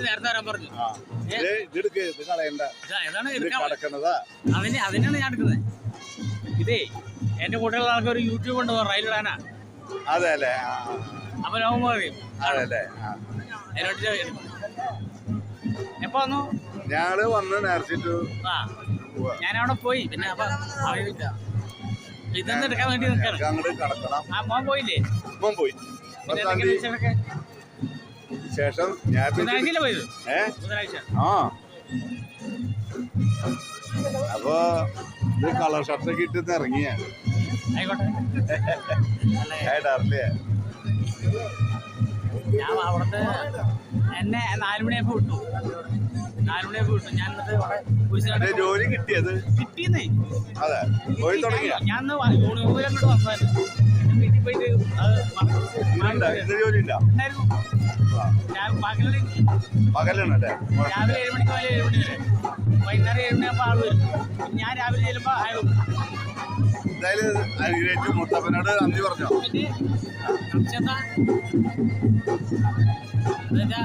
നേരത്തെ വരാൻ പറഞ്ഞു. അതിനാണ് ഞാൻ എടുക്കുന്നത്. ഇതേ എന്റെ കൂടെയുള്ള ആൾക്കാർ ഒരു യൂട്യൂബ് ഉണ്ട്, റൈലിടാനാ. അതെ അല്ലേ? അപ്പൊ നോമ്പ് പറയും. എപ്പോ വന്നു? ഞങ്ങള് വന്ന് നേർച്ചിട്ടു. ഞാനവിടെ പോയി. പിന്നെ അപ്പൊ ഇതൊന്നും എടുക്കാൻ വേണ്ടി നിൽക്കണം. മോൻ പോയില്ലേ? മോൻ പോയി. ശേഷം ഞാൻ ബുധനാഴ്ച പോയത്. ബുധനാഴ്ച. ആ അപ്പൊ ഇത് കളർ ഷർട്ടൊക്കെ ഇട്ടിട്ട് ഇറങ്ങിയ ആയിക്കോട്ടെ. ഞാൻ അവിടുത്തെ എന്നെ 4 മണിയായപ്പോ വിട്ടു. 4 മണിയായപ്പോ വിട്ടു. ഞാൻ ജോലി കിട്ടിയത് കിട്ടിയെന്നേ. അതെ, പോയി തുടങ്ങിയ. ഞാൻ യൂണിഫോമിലങ്ങോട്ട് വന്നായിരുന്നു. വീട്ടിൽ പോയിട്ട് ജോലി ഇല്ല. പകലാണല്ലേ? രാവിലെ 7 മണിക്ക് പോലെ 7 മണി വരെ. വൈകുന്നേരം 7 മണിയാകുമ്പോൾ ആള് വരും. ഞാൻ രാവിലെ ചെല്ലുമ്പോൾ അയാൾ എന്തായാലും അനുഗ്രഹിച്ചു. മുത്തപ്പനോട് നന്ദി പറഞ്ഞോ? പിന്നെ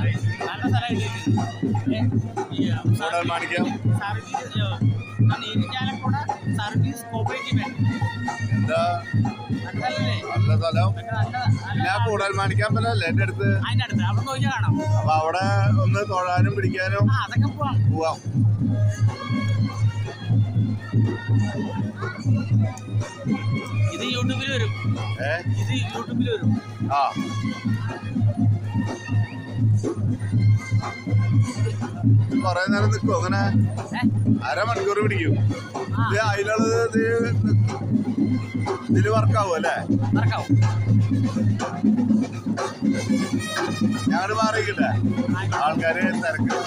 നല്ല സ്ഥലം മാണിക്കാം സർവീസ് കോപ്പറേറ്റീവ്. എന്താ നല്ല സ്ഥലം. ഞാൻ കൂടൽ മാണിക്കാമ്പലല്ലേ എന്റെ അടുത്ത്. അതിന്റെ അടുത്ത് അവിടെ നോക്കിയാൽ കാണാം. അപ്പൊ അവിടെ ഒന്ന് തൊഴാനും പിടിക്കാനും അതൊക്കെ പോവാം. ഇത് യൂട്യൂബിൽ വരും. ഇത് യൂട്യൂബിൽ വരും. ആ കൊറേ നേരം നിൽക്കും. അങ്ങനെ അരമണിക്കൂർ പിടിക്കും. ഇത് അതിലുള്ളത് ഇതില് വർക്കാവും അല്ലേ? ഞങ്ങള് മാറിയിക്കില്ലേ? ആൾക്കാര് തിരക്ക്.